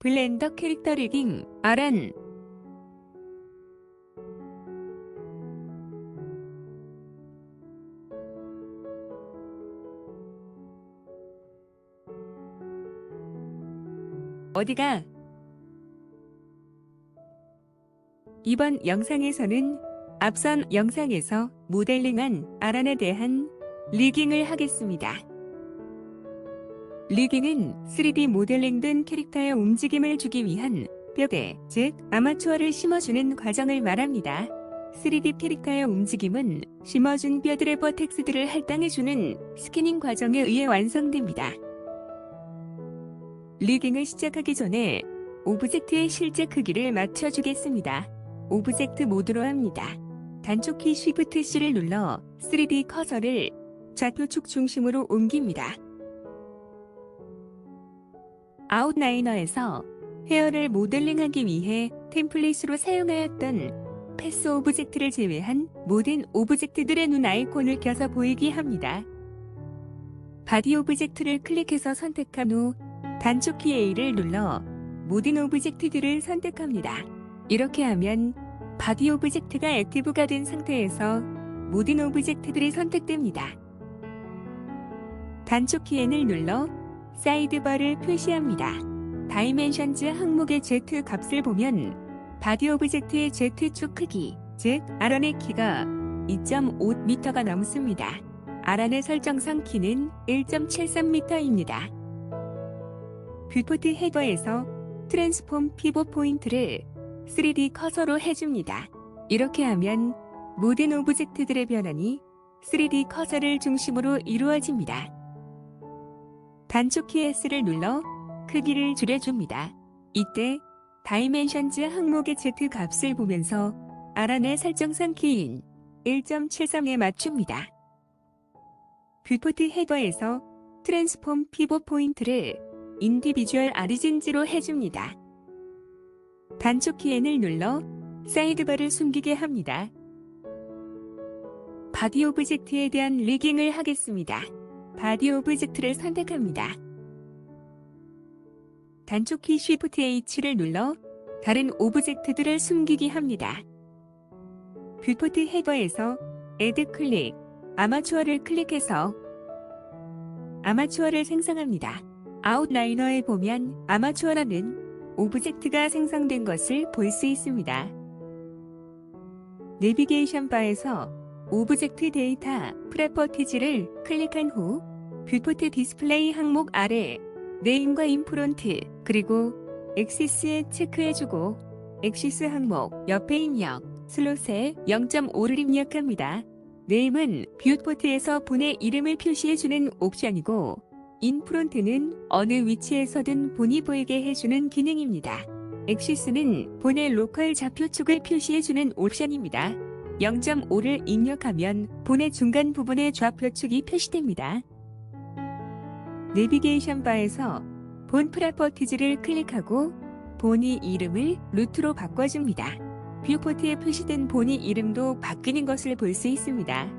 블렌더 캐릭터 리깅, 아란. 어디가? 이번 영상에서는 앞선 영상에서 모델링한 아란에 대한 리깅을 하겠습니다. 리깅은 3D 모델링된 캐릭터의 움직임을 주기 위한 뼈대, 즉 아마추어를 심어주는 과정을 말합니다. 3D 캐릭터의 움직임은 심어준 뼈들의 버텍스들을 할당해주는 스캐닝 과정에 의해 완성됩니다. 리깅을 시작하기 전에 오브젝트의 실제 크기를 맞춰주겠습니다. 오브젝트 모드로 합니다. 단축키 Shift C를 눌러 3D 커서를 좌표축 중심으로 옮깁니다. 아웃라이너에서 헤어를 모델링하기 위해 템플릿으로 사용하였던 패스 오브젝트를 제외한 모든 오브젝트들의 눈 아이콘을 켜서 보이게 합니다. 바디 오브젝트를 클릭해서 선택한 후 단축키 A를 눌러 모든 오브젝트들을 선택합니다. 이렇게 하면 바디 오브젝트가 액티브가 된 상태에서 모든 오브젝트들이 선택됩니다. 단축키 N을 눌러 사이드바를 표시합니다. 다이멘션즈 항목의 Z 값을 보면 바디 오브젝트의 Z축 크기, 즉 아란의 키가 2.5m가 넘습니다. 아란의 설정상 키는 1.73m입니다. 뷰포트 헤더에서 트랜스폼 피봇 포인트를 3D 커서로 해줍니다. 이렇게 하면 모든 오브젝트들의 변환이 3D 커서를 중심으로 이루어집니다. 단축키 S를 눌러 크기를 줄여줍니다. 이때 다이멘션즈 항목의 Z 값을 보면서 아란의 설정상 키인 1.73에 맞춥니다. 뷰포트 헤더에서 트랜스폼 피봇 포인트를 인디비주얼 아리진지로 해줍니다. 단축키 N을 눌러 사이드바를 숨기게 합니다. 바디 오브젝트에 대한 리깅을 하겠습니다. 바디 오브젝트를 선택합니다. 단축키 Shift H를 눌러 다른 오브젝트들을 숨기게 합니다. 뷰포트 헤더에서 Add 클릭, 아마추어를 클릭해서 아마추어를 생성합니다. 아웃라이너에 보면 아마추어라는 오브젝트가 생성된 것을 볼 수 있습니다. 내비게이션 바에서 오브젝트 데이터 프로퍼티즈를 클릭한 후 뷰포트 디스플레이 항목 아래 네임과 인프론트 그리고 엑시스에 체크해주고 엑시스 항목 옆에 입력, 슬롯에 0.5를 입력합니다. 네임은 뷰포트에서 본의 이름을 표시해주는 옵션이고 인프론트는 어느 위치에서든 본이 보이게 해주는 기능입니다. 엑시스는 본의 로컬 좌표축을 표시해주는 옵션입니다. 0.5를 입력하면 본의 중간 부분의 좌표축이 표시됩니다. 내비게이션 바에서 본 프로퍼티즈를 클릭하고 본의 이름을 루트로 바꿔줍니다. 뷰포트에 표시된 본의 이름도 바뀌는 것을 볼 수 있습니다.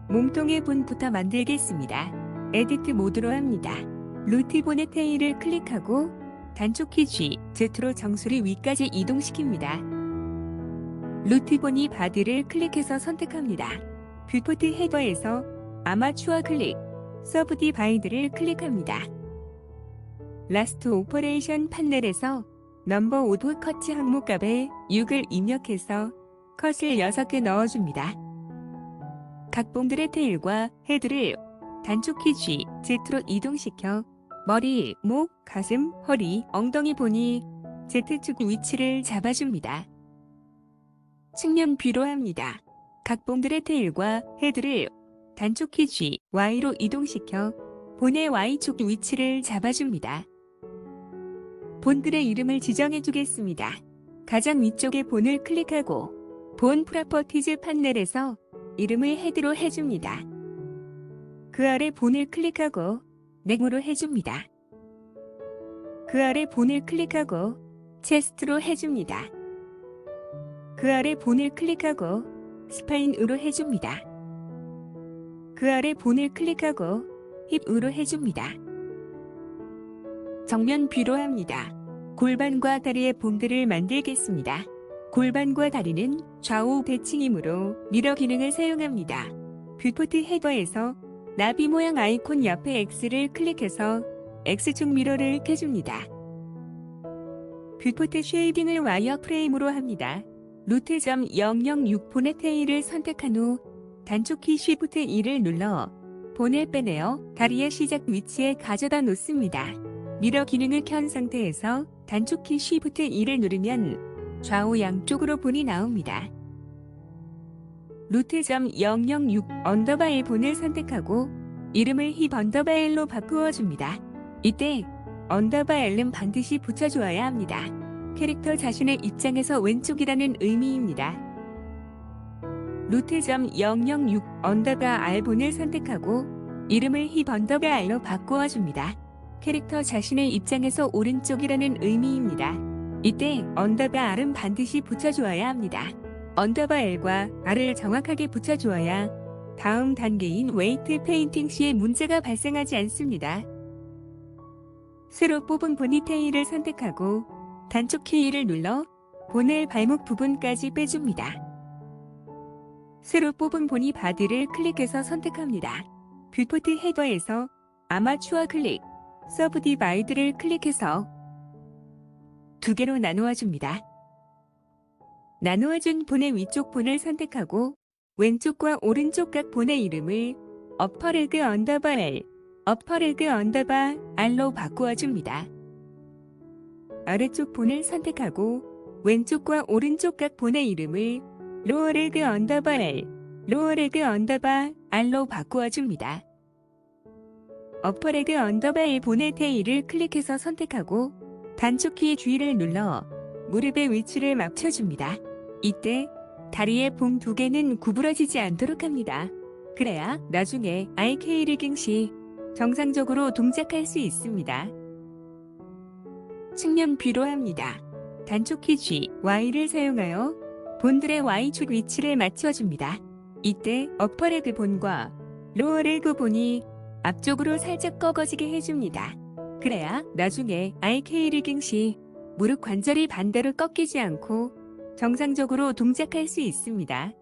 몸통의 본부터 만들겠습니다. 에디트 모드로 합니다. 루트 본의 테일을 클릭하고 단축키 G, Z로 정수리 위까지 이동시킵니다. 루트 본이 바디를 클릭해서 선택합니다. 뷰포트 헤더에서 아마추어 클릭, 서브 디바이드를 클릭합니다. 라스트 오퍼레이션 판넬에서 넘버 오브 커트 항목 값에 6을 입력해서 컷을 6개 넣어줍니다. 각봉들의 테일과 헤드를 단축키 G, Z로 이동시켜 머리, 목, 가슴, 허리, 엉덩이 본이 Z축 위치를 잡아줍니다. 측면 뷰로 합니다. 각봉들의 테일과 헤드를 단축키 G, Y로 이동시켜 본의 Y축 위치를 잡아줍니다. 본들의 이름을 지정해주겠습니다. 가장 위쪽에 본을 클릭하고 본 프로퍼티즈 판넬에서 이름을 헤드로 해줍니다. 그 아래 본을 클릭하고 넥으로 해줍니다. 그 아래 본을 클릭하고 체스트로 해줍니다. 그 아래 본을 클릭하고 스파인으로 해줍니다. 그 아래 본을 클릭하고 힙으로 해줍니다. 정면 뷰로 합니다. 골반과 다리의 본드를 만들겠습니다. 골반과 다리는 좌우 대칭이므로 미러 기능을 사용합니다. 뷰포트 헤더에서 나비 모양 아이콘 옆에 X를 클릭해서 X축 미러를 켜줍니다. 뷰포트 쉐이딩을 와이어 프레임으로 합니다. 루트.006 본의 테일을 선택한 후 단축키 Shift 2를 눌러 본을 빼내어 다리의 시작 위치에 가져다 놓습니다. 미러 기능을 켠 상태에서 단축키 Shift 2를 누르면 좌우 양쪽으로 본이 나옵니다. 루트.006 언더바1 본을 선택하고 이름을 힙 언더바1로 바꾸어줍니다. 이때 언더바1은 반드시 붙여주어야 합니다. 캐릭터 자신의 입장에서 왼쪽이라는 의미입니다. 루트.006 언더바 R 본을 선택하고 이름을 힙 언더바 R로 바꾸어줍니다. 캐릭터 자신의 입장에서 오른쪽이라는 의미입니다. 이때 언더바 R은 반드시 붙여주어야 합니다. 언더바 L과 R을 정확하게 붙여주어야 다음 단계인 웨이트 페인팅 시에 문제가 발생하지 않습니다. 새로 뽑은 포니테일을 선택하고 단축키 2를 눌러 본을 발목 부분까지 빼줍니다. 새로 뽑은 보니 바디를 클릭해서 선택합니다. 뷰포트 헤더에서 아마추어 클릭, 서브디바이드를 클릭해서 두 개로 나누어줍니다. 나누어준 본의 위쪽 본을 선택하고 왼쪽과 오른쪽 각 본의 이름을 어퍼레그 언더바 L, 어퍼레그 언더바 R로 바꾸어줍니다. 아래쪽 본을 선택하고 왼쪽과 오른쪽 각 본의 이름을 로어레그 언더바 L, 로어레그 언더바 R로 바꾸어줍니다. 어퍼레그 언더바 L 본의 테일을 클릭해서 선택하고 단축키 G를 눌러 무릎의 위치를 맞춰줍니다. 이때 다리의 봉 두 개는 구부러지지 않도록 합니다. 그래야 나중에 IK 리깅 시 정상적으로 동작할 수 있습니다. 측면 뷰로 합니다. 단축키 G, Y를 사용하여 본들의 Y축 위치를 맞춰줍니다. 이때 어퍼레그 본과 로어레그 본이 앞쪽으로 살짝 꺾어지게 해줍니다. 그래야 나중에 IK 리깅 시 무릎 관절이 반대로 꺾이지 않고 정상적으로 동작할 수 있습니다.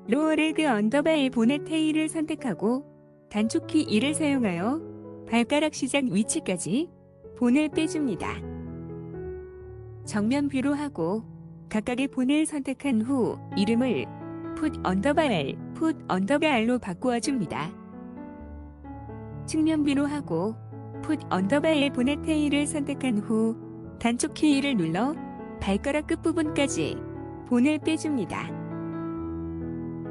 로어레그 언더바 L 본의 테일을 선택하고 단축키 2를 사용하여 발가락 시작 위치까지 본을 빼줍니다. 정면 뷰로 하고 각각의 본을 선택한 후 이름을 풋 언더바 L, 풋 언더바 R로 바꾸어줍니다. 측면 뷰로 하고 풋 언더바 L 본의 테일을 선택한 후 단축키 2를 눌러 발가락 끝부분까지 본을 빼줍니다.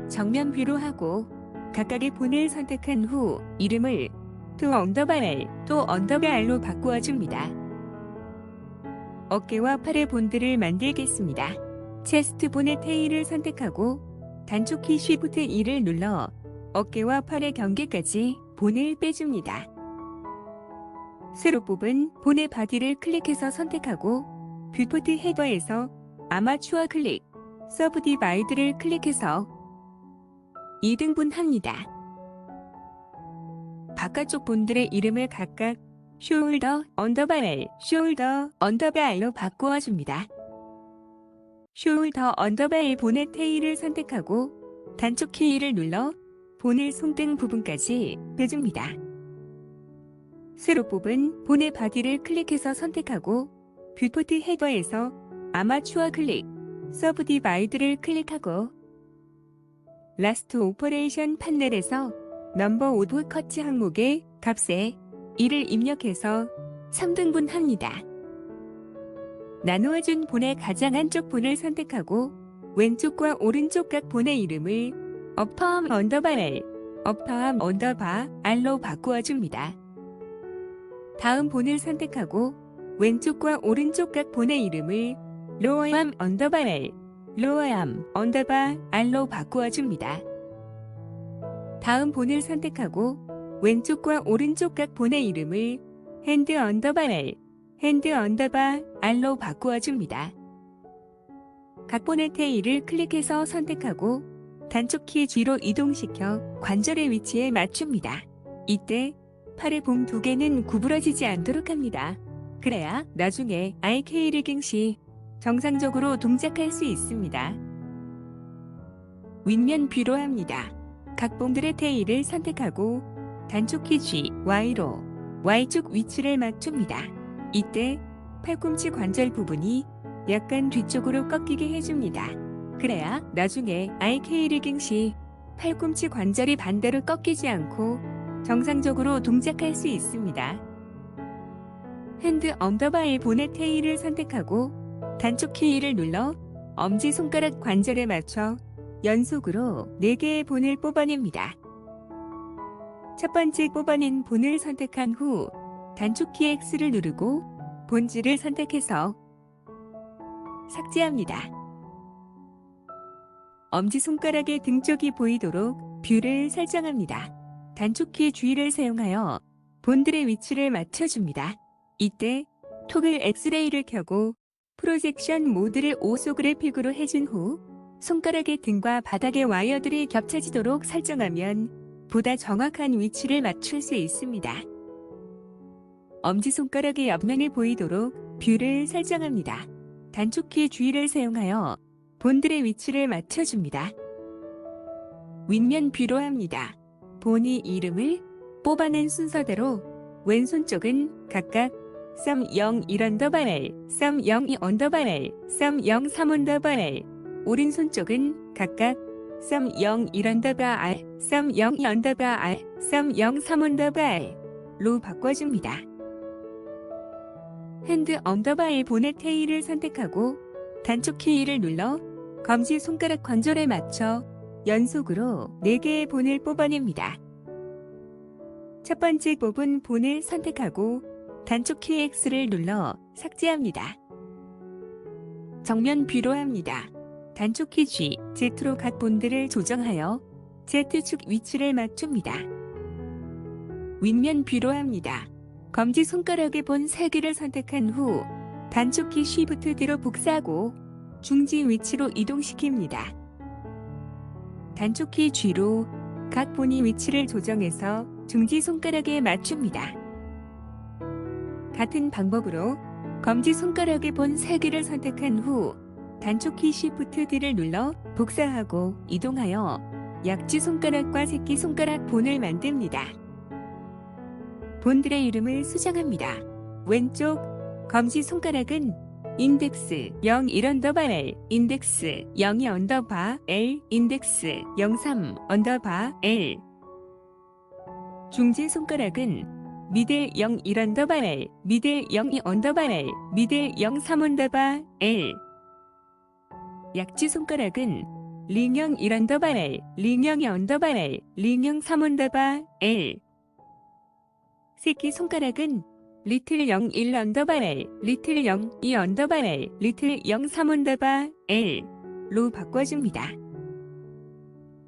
정면 뷰로 하고 각각의 본을 선택한 후 이름을 투 언더바 L, 또 언더바 R로 바꾸어줍니다. 어깨와 팔의 본들을 만들겠습니다. 체스트 본의 테일을 선택하고 단축키 Shift 2를 눌러 어깨와 팔의 경계까지 본을 빼줍니다. 새로 뽑은 본의 바디를 클릭해서 선택하고 뷰포트 헤더에서 아마추어 클릭, 서브디바이드를 클릭해서 2등분 합니다. 바깥쪽 본들의 이름을 각각 숄더 언더바 L, 숄더 언더바 R로 바꾸어줍니다. 숄더 언더바 L 본의 테일을 선택하고 단축키 2를 눌러 본의 손등 부분까지 빼줍니다. 새로 뽑은 본의 바디를 클릭해서 선택하고 뷰포트 헤더에서 아마추어 클릭, 서브디바이드를 클릭하고 라스트 오퍼레이션 판넬에서 넘버 오브 커트 항목의 값에 2를 입력해서 3등분 합니다. 나누어준 본의 가장 한쪽 본을 선택하고 왼쪽과 오른쪽 각 본의 이름을 어퍼암 언더바 L, 어퍼암 언더바 R로 바꾸어줍니다. 다음 본을 선택하고 왼쪽과 오른쪽 각 본의 이름을 로어암 언더바 L, 로어암 언더바 R로 바꾸어줍니다. 다음 본을 선택하고 왼쪽과 오른쪽 각 본의 이름을 핸드 언더바 L, 핸드 언더바 R로 바꾸어줍니다. 각 본의 테일을 클릭해서 선택하고 단축키 G로 이동시켜 관절의 위치에 맞춥니다. 이때 팔의 봉 2개는 구부러지지 않도록 합니다. 그래야 나중에 IK 리깅 시 정상적으로 동작할 수 있습니다. 윗면 B로 합니다. 각 봉들의 테일을 선택하고 단축키 G, Y로 Y쪽 위치를 맞춥니다. 이때 팔꿈치 관절 부분이 약간 뒤쪽으로 꺾이게 해줍니다. 그래야 나중에 IK 리깅 시 팔꿈치 관절이 반대로 꺾이지 않고 정상적으로 동작할 수 있습니다. 핸드 언더바의 본의 테일을 선택하고 단축키 1을 눌러 엄지손가락 관절에 맞춰 연속으로 4개의 본을 뽑아냅니다. 첫 번째 뽑아낸 본을 선택한 후 단축키 X를 누르고 본질을 선택해서 삭제합니다. 엄지손가락의 등 쪽이 보이도록 뷰를 설정합니다. 단축키 G를 사용하여 본들의 위치를 맞춰줍니다. 이때 토글 엑스레이를 켜고 프로젝션 모드를 오소그래픽으로 해준 후 손가락의 등과 바닥의 와이어들이 겹쳐지도록 설정하면 보다 정확한 위치를 맞출 수 있습니다. 엄지손가락의 옆면이 보이도록 뷰를 설정합니다. 단축키 G를 사용하여 본들의 위치를 맞춰줍니다. 윗면 뷰로 합니다. 본의 이름을 뽑아낸 순서대로 왼손 쪽은 각각 썸0 1언더바렐, 썸02 언더바렐, 썸03 언더바렐, 오른손 쪽은 각각 썸0 1언더바알, 썸02 언더바알, 썸03 언더바알로 바꿔줍니다. 핸드 언더바의 본의 테일을 선택하고 단축키 2를 눌러 검지 손가락 관절에 맞춰 연속으로 4개의 본을 뽑아냅니다. 첫 번째 뽑은 본을 선택하고 단축키 X를 눌러 삭제합니다. 정면 뷰로 합니다. 단축키 G, Z로 각 본들을 조정하여 Z축 위치를 맞춥니다. 윗면 뷰로 합니다. 검지 손가락의 본 3개를 선택한 후 단축키 Shift D로 복사하고 중지 위치로 이동시킵니다. 단축키 G로 각 본의 위치를 조정해서 중지 손가락에 맞춥니다. 같은 방법으로 검지 손가락의 본 3개를 선택한 후 단축키 Shift D를 눌러 복사하고 이동하여 약지 손가락과 새끼 손가락 본을 만듭니다. 본들의 이름을 수정합니다. 왼쪽 검지 손가락은 인덱스 0 1언더바 L, 인덱스 02 언더바 L, 인덱스 03 언더바 L. 중지 손가락은 미들 0 1언더바 L, 미들 02 언더바 L, 미들 03 언더바 L. 약지 손가락은 링형 1언더바 L, 링형 2 언더바 L, 링형 3 언더바 L. 새끼 손가락은 리틀 0 1 언더바 L, 리틀 0 2 언더바 L, 리틀 0 3 언더바 L로 바꿔줍니다.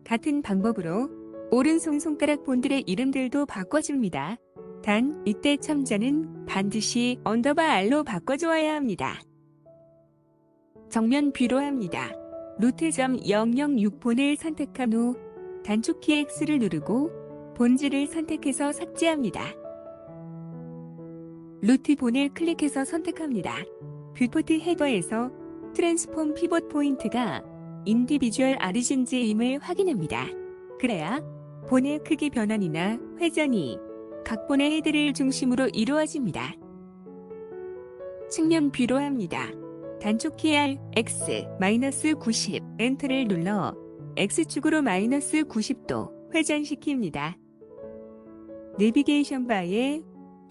같은 방법으로 오른손 손가락 본들의 이름들도 바꿔줍니다. 단 이때 첨자는 반드시 언더바 R로 바꿔주어야 합니다. 정면 뷰로 합니다. 루트점 006본을 선택한 후 단축키 X를 누르고 본질을 선택해서 삭제합니다. 루트 본을 클릭해서 선택합니다. 뷰포트 헤더에서 트랜스폼 피봇 포인트가 인디비주얼 아리진즈임을 확인합니다. 그래야 본의 크기 변환이나 회전이 각 본의 헤드를 중심으로 이루어집니다. 측면 뷰로 합니다. 단축키 R, X, -90, 엔터를 눌러 X축으로 -90도 회전시킵니다. 내비게이션 바에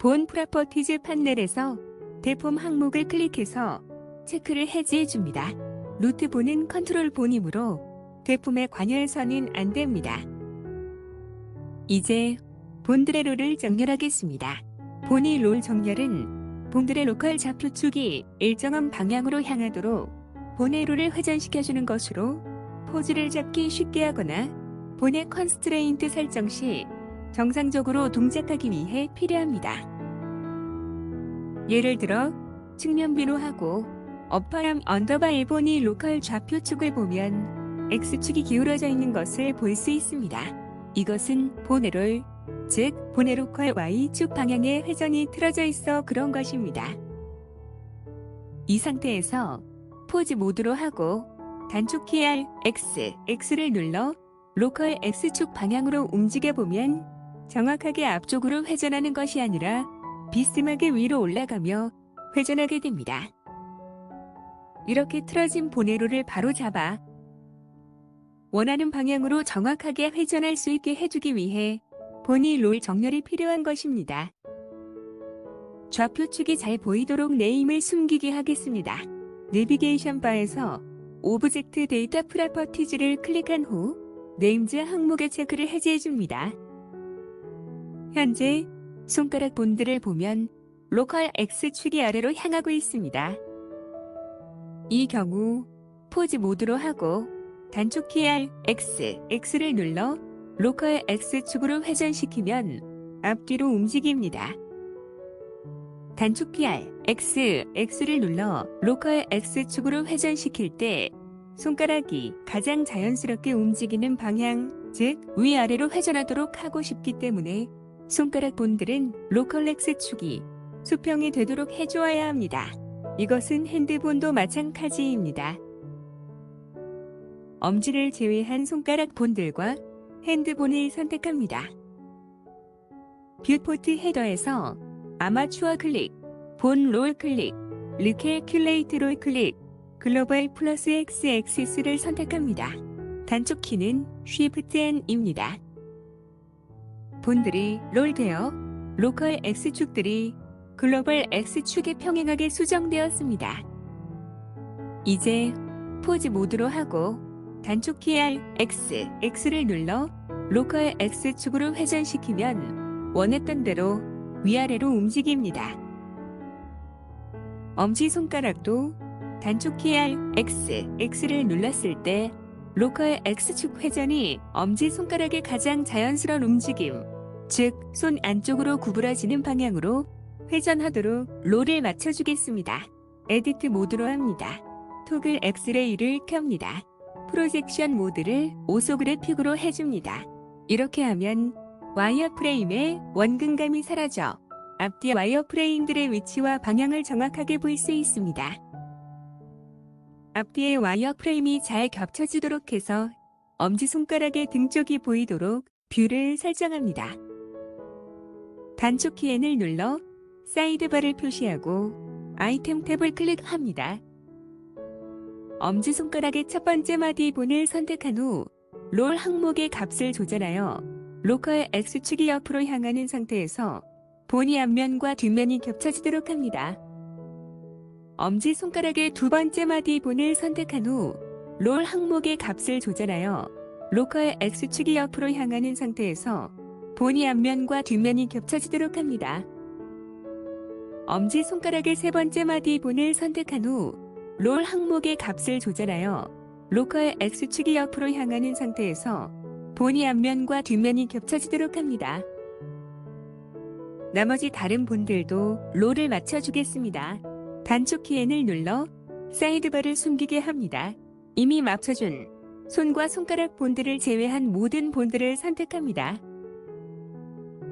본 프로퍼티즈 판넬에서 대폼 항목을 클릭해서 체크를 해제해줍니다. 루트 본은 컨트롤 본이므로 대폼의 관여해서는 안됩니다. 이제 본들의 롤을 정렬하겠습니다. 본의 롤 정렬은 본들의 로컬 좌표축이 일정한 방향으로 향하도록 본의 롤을 회전시켜주는 것으로 포즈를 잡기 쉽게 하거나 본의 컨스트레인트 설정 시 정상적으로 동작하기 위해 필요합니다. 예를 들어 측면 뷰로 하고 어퍼암 언더바 본의 로컬 좌표축을 보면 X축이 기울어져 있는 것을 볼 수 있습니다. 이것은 본의 롤 즉 본의 로컬 Y축 방향에 회전이 틀어져 있어 그런 것입니다. 이 상태에서 포즈 모드로 하고 단축 키 X를 눌러 로컬 X축 방향으로 움직여보면 정확하게 앞쪽으로 회전하는 것이 아니라 비스듬하게 위로 올라가며 회전하게 됩니다. 이렇게 틀어진 보네로를 바로 잡아 원하는 방향으로 정확하게 회전할 수 있게 해주기 위해 본이 롤 정렬이 필요한 것입니다. 좌표축이 잘 보이도록 네임을 숨기게 하겠습니다. 내비게이션 바에서 오브젝트 데이터 프로퍼티즈를 클릭한 후 네임즈 항목의 체크를 해제해줍니다. 현재 손가락 본드를 보면 로컬 X축이 아래로 향하고 있습니다. 이 경우 포즈 모드로 하고 단축 키 X를 눌러 로컬 X축으로 회전시키면 앞뒤로 움직입니다. 단축 키 X를 눌러 로컬 X축으로 회전시킬 때 손가락이 가장 자연스럽게 움직이는 방향, 즉 위아래로 회전하도록 하고 싶기 때문에 손가락 본들은 로컬 X축이 수평이 되도록 해주어야 합니다. 이것은 핸드본도 마찬가지입니다. 엄지를 제외한 손가락 본들과 핸드본을 선택합니다. 뷰포트 헤더에서 아마추어 클릭, 본 롤 클릭, 리캘큘레이트 롤 클릭, 글로벌 플러스 X 엑시스를 선택합니다. 단축 키는 Shift N입니다. 본들이 롤되어 로컬 X축들이 글로벌 X축에 평행하게 수정되었습니다. 이제 포즈 모드로 하고 단축 키 X를 눌러 로컬 X축으로 회전시키면 원했던 대로 위아래로 움직입니다. 엄지손가락도 단축 키 X를 눌렀을 때 로컬 X축 회전이 엄지손가락의 가장 자연스러운 움직임, 즉 손 안쪽으로 구부러지는 방향으로 회전하도록 롤을 맞춰주겠습니다. 에디트 모드로 합니다. 토글 엑스레이를 켭니다. 프로젝션 모드를 오소그래픽으로 해줍니다. 이렇게 하면 와이어프레임의 원근감이 사라져 앞뒤 와이어프레임들의 위치와 방향을 정확하게 볼 수 있습니다. 앞뒤의 와이어프레임이 잘 겹쳐지도록 해서 엄지손가락의 등 쪽이 보이도록 뷰를 설정합니다. 단축 키 N을 눌러 사이드바를 표시하고 아이템 탭을 클릭합니다. 엄지손가락의 첫 번째 마디본을 선택한 후 롤 항목의 값을 조절하여 로컬 X축이 옆으로 향하는 상태에서 본이 앞면과 뒷면이 겹쳐지도록 합니다. 엄지손가락의 두 번째 마디본을 선택한 후 롤 항목의 값을 조절하여 로컬 X축이 옆으로 향하는 상태에서 본이 앞면과 뒷면이 겹쳐지도록 합니다. 엄지손가락의 세 번째 마디본을 선택한 후 롤 항목의 값을 조절하여 로컬 X축이 옆으로 향하는 상태에서 본이 앞면과 뒷면이 겹쳐지도록 합니다. 나머지 다른 본들도 롤을 맞춰주겠습니다. 단축 키 N을 눌러 사이드바를 숨기게 합니다. 이미 맞춰준 손과 손가락 본들을 제외한 모든 본들을 선택합니다.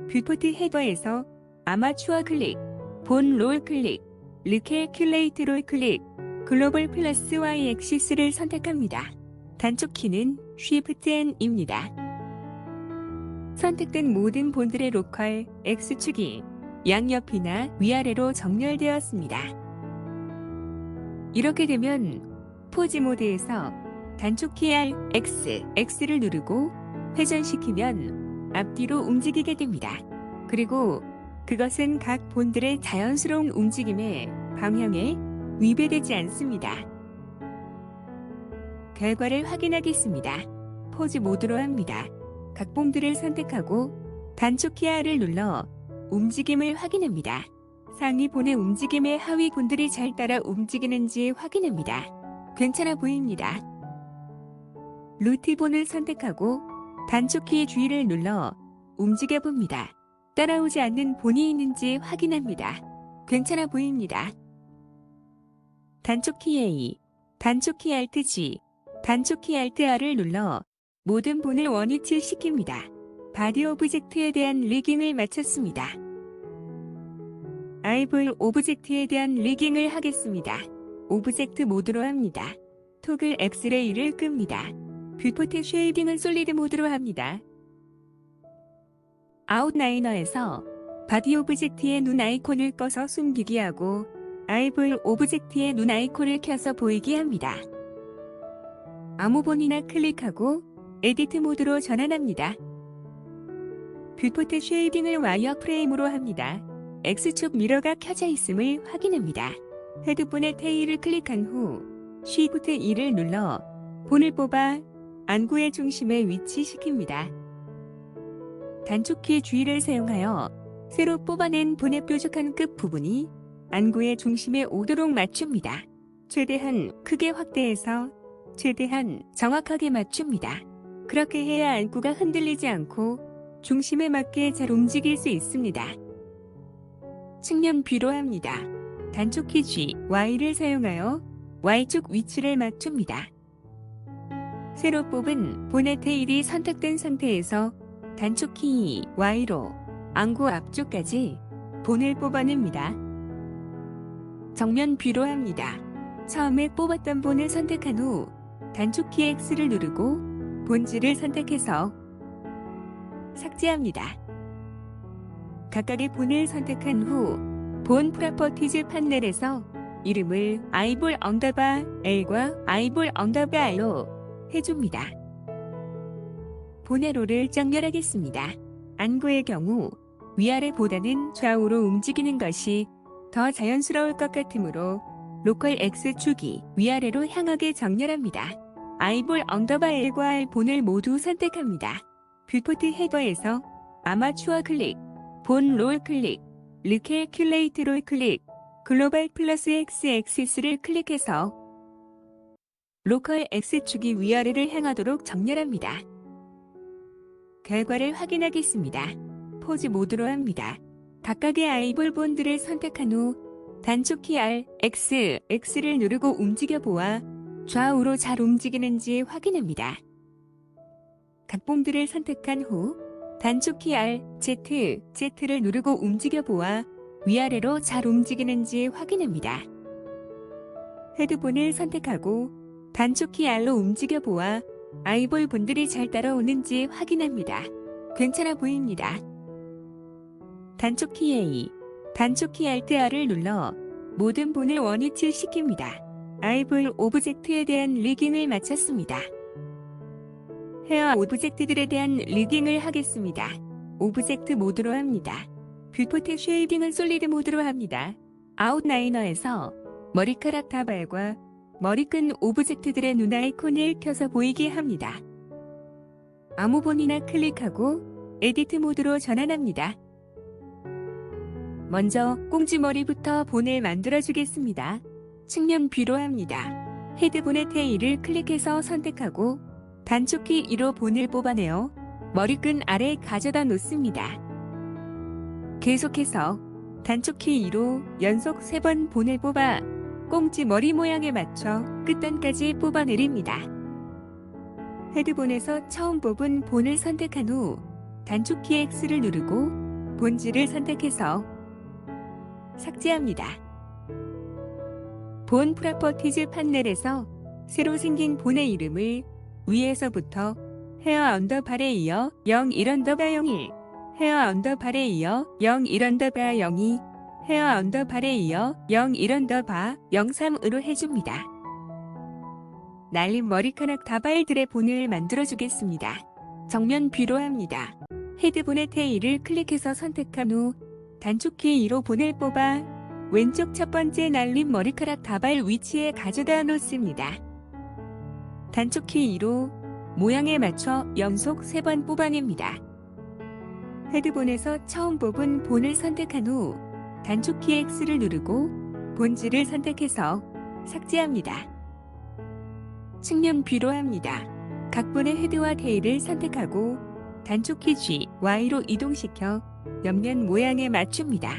뷰포트 헤더에서 아마추어 클릭, 본 롤 클릭, 리캘큘레이트 롤 클릭, 글로벌 플러스 Y 엑시스를 선택합니다. 단축 키는 Shift N입니다. 선택된 모든 본들의 로컬 X축이 양옆이나 위아래로 정렬되었습니다. 이렇게 되면 포즈 모드에서 단축 키 X를 누르고 회전시키면 앞뒤로 움직이게 됩니다. 그리고 그것은 각 본들의 자연스러운 움직임의 방향에 위배되지 않습니다. 결과를 확인하겠습니다. 포즈 모드로 합니다. 각 본들을 선택하고 단축 키 R을 눌러 움직임을 확인합니다. 상위 본의 움직임에 하위 본들이 잘 따라 움직이는지 확인합니다. 괜찮아 보입니다. 루트 본을 선택하고 단축 키 G를 눌러 움직여 봅니다. 따라오지 않는 본이 있는지 확인합니다. 괜찮아 보입니다. 단축 키 A, 단축 키 Alt G, 단축 키 Alt R을 눌러 모든 본을 원위치시킵니다. 바디 오브젝트에 대한 리깅을 마쳤습니다. 아이볼 오브젝트에 대한 리깅을 하겠습니다. 오브젝트 모드로 합니다. 토글 엑스레이를 끕니다. 뷰포트 쉐이딩은 솔리드 모드로 합니다. 아웃라이너에서 바디 오브젝트의 눈 아이콘을 꺼서 숨기기 하고 아이볼 오브젝트의 눈 아이콘을 켜서 보이게 합니다. 아무 본이나 클릭하고 에디트 모드로 전환합니다. 뷰포트 쉐이딩을 와이어 프레임으로 합니다. X축 미러가 켜져 있음을 확인합니다. 헤드폰의 테일을 클릭한 후 Shift 2를 눌러 본을 뽑아 안구의 중심에 위치시킵니다. 단축키 G를 사용하여 새로 뽑아낸 본의 뾰족한 끝 부분이 안구의 중심에 오도록 맞춥니다. 최대한 크게 확대해서 최대한 정확하게 맞춥니다. 그렇게 해야 안구가 흔들리지 않고 중심에 맞게 잘 움직일 수 있습니다. 측면 뷰로 합니다. 단축키 G, Y를 사용하여 Y축 위치를 맞춥니다. 새로 뽑은 본의 테일이 선택된 상태에서 단축키 Y로 안구 앞쪽까지 본을 뽑아냅니다. 정면 뷰로 합니다. 처음에 뽑았던 본을 선택한 후 단축키 X를 누르고 본질을 선택해서 삭제합니다. 각각의 본을 선택한 후 본 프로퍼티즈 판넬에서 이름을 아이볼 언더바 L과 아이볼 언더바 R로 해줍니다. 본의 롤을 정렬하겠습니다. 안구의 경우 위아래보다는 좌우로 움직이는 것이 더 자연스러울 것 같으므로 로컬 X축이 위아래로 향하게 정렬합니다. 아이볼 언더바 L과 R 본을 모두 선택합니다. 뷰포트 헤더에서 아마추어 클릭, 본 롤 클릭, 리캘큘레이트 롤 클릭, 글로벌 플러스 X 엑시스를 클릭해서 로컬 X축이 위아래를 향하도록 정렬합니다. 결과를 확인하겠습니다. 포즈 모드로 합니다. 각각의 아이볼 본들을 선택한 후 단축키 R, X, X를 누르고 움직여 보아 좌우로 잘 움직이는지 확인합니다. 각 본들을 선택한 후 단축키 R, Z, Z를 누르고 움직여 보아 위아래로 잘 움직이는지 확인합니다. 헤드본을 선택하고 단축키 R로 움직여 보아 아이볼 본들이 잘 따라오는지 확인합니다. 괜찮아 보입니다. 단축키 A, 단축키 Alt R을 눌러 모든 본을 원위치시킵니다. 아이볼 오브젝트에 대한 리깅을 마쳤습니다. 헤어 오브젝트들에 대한 리깅을 하겠습니다. 오브젝트 모드로 합니다. 뷰포트 쉐이딩은 솔리드 모드로 합니다. 아웃라이너에서 머리카락 다발과 머리끈 오브젝트들의 눈 아이콘을 켜서 보이게 합니다. 아무 본이나 클릭하고 에디트 모드로 전환합니다. 먼저 꽁지머리부터 본을 만들어주겠습니다. 측면 뷰로 합니다. 헤드본의 테일을 클릭해서 선택하고 단축키 2로 본을 뽑아내어 머리끈 아래 가져다 놓습니다. 계속해서 단축키 2로 연속 3번 본을 뽑아 꽁지 머리 모양에 맞춰 끝단까지 뽑아내립니다. 헤드본에서 처음 뽑은 본을 선택한 후 단축키 X를 누르고 본질을 선택해서 삭제합니다. 본 프로퍼티즈 판넬에서 새로 생긴 본의 이름을 위에서부터 헤어 언더바에 이어 01 언더바 01, 헤어 언더바에 이어 01 언더바 02, 헤어 언더바에 이어 01 언더바 03으로 해줍니다. 날린 머리카락 다발들의 본을 만들어주겠습니다. 정면 뷰로 합니다. 헤드본의 테일을 클릭해서 선택한 후 단축키 2로 본을 뽑아 왼쪽 첫 번째 날린 머리카락 다발 위치에 가져다 놓습니다. 단축키 2로 모양에 맞춰 연속 3번 뽑아냅니다. 헤드본에서 처음 뽑은 본을 선택한 후 단축키 X를 누르고 본질을 선택해서 삭제합니다. 측면 뷰로 합니다. 각 본의 헤드와 테일을 선택하고 단축키 G, Y로 이동시켜 옆면 모양에 맞춥니다.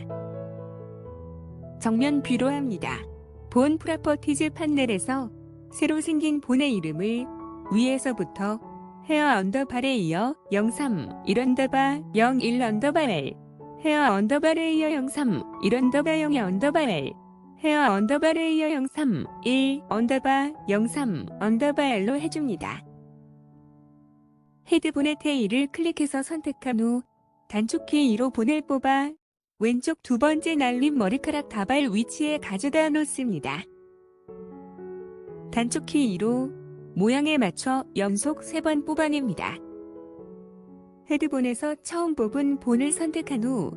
정면 뷰로 합니다. 본 프로퍼티즈 판넬에서 새로 생긴 본의 이름을 위에서부터 헤어 언더바에 이어 03 1 언더바 01 언더바 L 헤어 언더바에 이어 03 1 언더바 02 언더바 L 헤어 언더바에 이어 03 1 언더바 03 언더바 L로 해줍니다. 헤드본의 테일을 클릭해서 선택한 후 단축키 2로 본을 뽑아 왼쪽 두 번째 날림 머리카락 다발 위치에 가져다 놓습니다. 단축키 2로 모양에 맞춰 연속 3번 뽑아냅니다. 헤드본에서 처음 뽑은 본을 선택한 후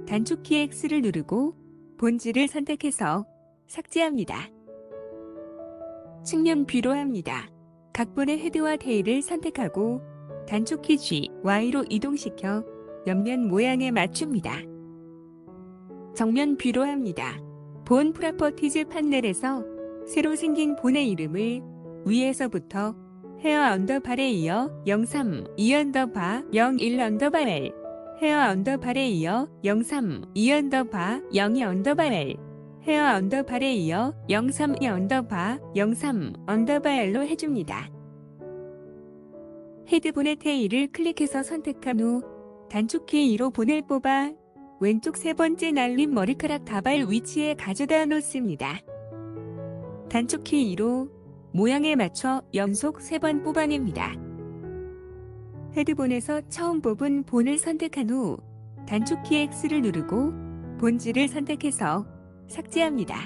단축키 X를 누르고 본질을 선택해서 삭제합니다. 측면 뷰로 합니다. 각본의 헤드와 테일을 선택하고 단축키 G, Y로 이동시켜 옆면 모양에 맞춥니다. 정면 뷰로 합니다. 본 프로퍼티즈 판넬에서 새로 생긴 본의 이름을 위에서부터 헤어 언더바에 이어 03, 2 언더바 01 언더바 L 헤어 언더바에 이어 03, 2 언더바 02 언더바 L 헤어 언더바에 이어 03, 2 언더바 03 언더바 L로 해줍니다. 헤드본의 테일을 클릭해서 선택한 후 단축키 2로 본을 뽑아 왼쪽 세 번째 날림 머리카락 다발 위치에 가져다 놓습니다. 단축키 2로 모양에 맞춰 연속 3번 뽑아냅니다. 헤드본에서 처음 뽑은 본을 선택한 후 단축키 X를 누르고 본질을 선택해서 삭제합니다.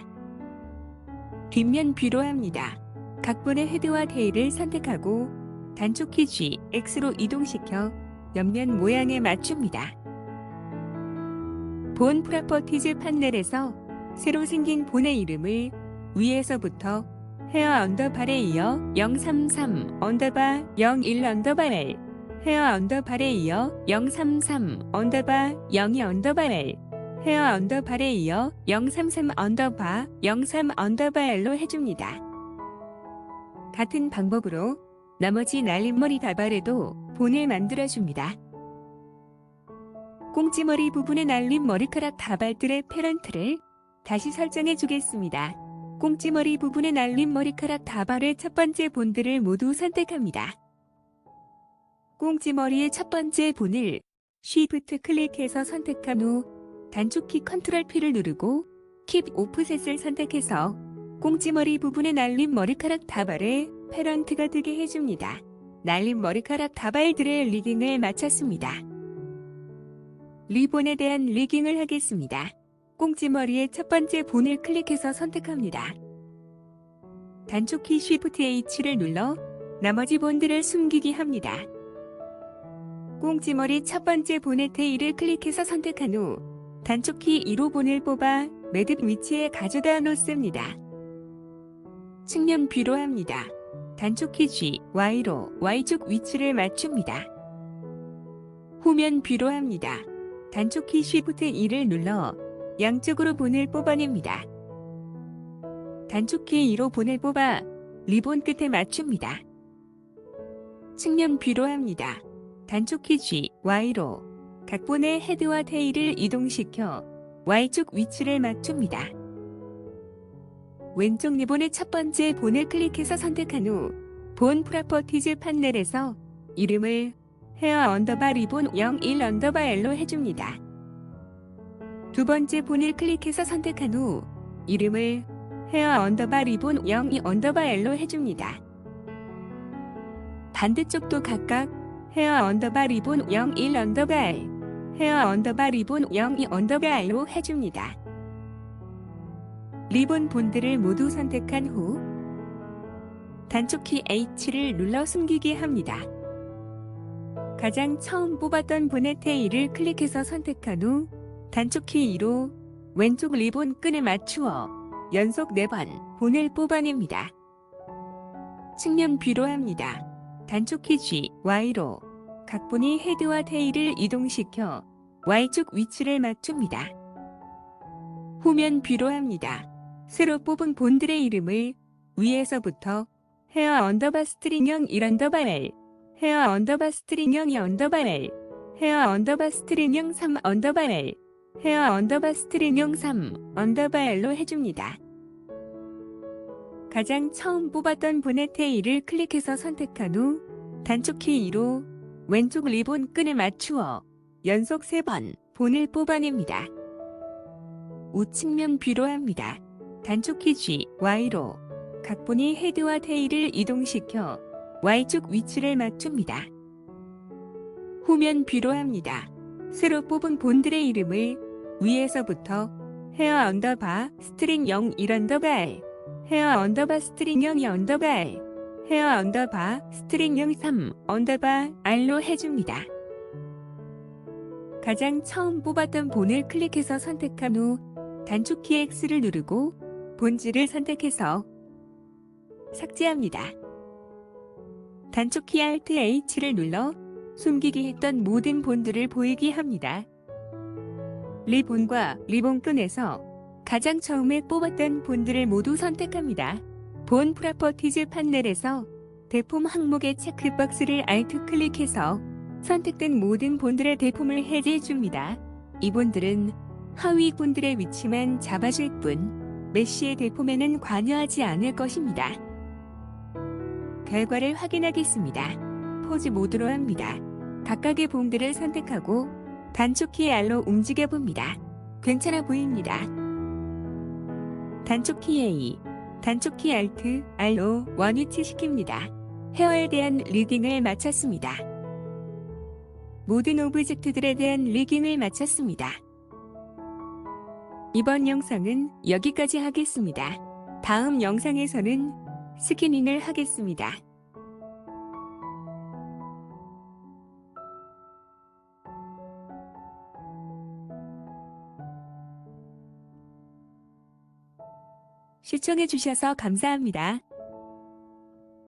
뒷면 뷰로 합니다. 각본의 헤드와 테일을 선택하고 단축키 G, X로 이동시켜 옆면 모양에 맞춥니다. 본 프로퍼티즈 판넬에서 새로 생긴 본의 이름을 위에서부터 헤어 언더바에 이어 033 언더바 01 언더바 L 헤어 언더바에 이어 033 언더바 02 언더바 L 헤어 언더바에 이어 033 언더바 03 언더바 L로 해줍니다. 같은 방법으로 나머지 날림머리 다발에도 본을 만들어줍니다. 꽁지머리 부분의 날림 머리카락 다발들의 패런트를 다시 설정해 주겠습니다. 꽁지머리 부분의 날림 머리카락 다발의 첫 번째 본들을 모두 선택합니다. 꽁지머리의 첫 번째 본을 Shift 클릭해서 선택한 후 단축키 Ctrl P를 누르고 Keep Offset을 선택해서 꽁지머리 부분의 날림 머리카락 다발에 패런트가 되게 해줍니다. 날림 머리카락 다발들의 리깅을 마쳤습니다. 리본에 대한 리깅을 하겠습니다. 꽁지머리의 첫 번째 본을 클릭해서 선택합니다. 단축키 Shift H를 눌러 나머지 본들을 숨기기 합니다. 꽁지머리 첫 번째 본의 테일을 클릭해서 선택한 후 단축키 2로 본을 뽑아 매듭 위치에 가져다 놓습니다. 측면 뷰로 합니다. 단축키 G, Y로 Y축 위치를 맞춥니다. 후면 뷰로 합니다. 단축키 Shift 2를 눌러 양쪽으로 본을 뽑아냅니다. 단축키 2로 본을 뽑아 리본 끝에 맞춥니다. 측면 뷰로 합니다. 단축키 G, Y로 각본의 헤드와 테일을 이동시켜 Y축 위치를 맞춥니다. 왼쪽 리본의 첫 번째 본을 클릭해서 선택한 후 본 프로퍼티즈 판넬에서 이름을 헤어 언더바 리본 01 언더바 L로 해줍니다. 두 번째 본을 클릭해서 선택한 후 이름을 헤어 언더바 리본 02 언더바 L로 해줍니다. 반대쪽도 각각 헤어 언더바 리본 01 언더바 L, 헤어 언더바 리본 02 언더바 L로 해줍니다. 리본 본들을 모두 선택한 후 단축키 H를 눌러 숨기게 합니다. 가장 처음 뽑았던 본의 테일을 클릭해서 선택한 후 단축키 2로 왼쪽 리본 끈에 맞추어 연속 4번 본을 뽑아냅니다. 측면 뷰로 합니다. 단축키 G, Y로 각본이 헤드와 테일을 이동시켜 Y축 위치를 맞춥니다. 후면 뷰로 합니다. 새로 뽑은 본들의 이름을 위에서부터 헤어 언더바 스트링형 1 언더바 L, 헤어 언더바 스트링형 2 언더바 L, 헤어 언더바 스트링형 3 언더바 L, 헤어 언더바 스트링형 3 언더바 L로 해줍니다. 가장 처음 뽑았던 본의 테일을 클릭해서 선택한 후 단축키 2로 왼쪽 리본 끈을 맞추어 연속 3번 본을 뽑아냅니다. 우측면 뷰로 합니다. 단축키 G, Y로 각본이 헤드와 테일을 이동시켜 Y축 위치를 맞춥니다. 후면 뷰로 합니다. 새로 뽑은 본들의 이름을 위에서부터 헤어 언더바 스트링 01 언더바 R, 헤어 언더바 스트링 02 언더바 R, 헤어 언더바 스트링 03 언더바 R로 해줍니다. 가장 처음 뽑았던 본을 클릭해서 선택한 후 단축키 X를 누르고 본질을 선택해서 삭제합니다. 단축키 Alt H를 눌러 숨기기 했던 모든 본들을 보이게 합니다. 리본과 리본끈에서 가장 처음에 뽑았던 본들을 모두 선택합니다. 본 프로퍼티즈 판넬에서 대폼 항목의 체크박스를 Alt 클릭해서 선택된 모든 본들의 대폼을 해제해 줍니다. 이 본들은 하위 본들의 위치만 잡아줄 뿐 메쉬의 대폼에는 관여하지 않을 것입니다. 결과를 확인하겠습니다. 포즈 모드로 합니다. 각각의 본들을 선택하고 단축키 R로 움직여 봅니다. 괜찮아 보입니다. 단축키 A, 단축키 Alt, R로 원위치 시킵니다. 헤어에 대한 리깅을 마쳤습니다. 모든 오브젝트들에 대한 리깅을 마쳤습니다. 이번 영상은 여기까지 하겠습니다. 다음 영상에서는 스캐닝을 하겠습니다. 시청해주셔서 감사합니다.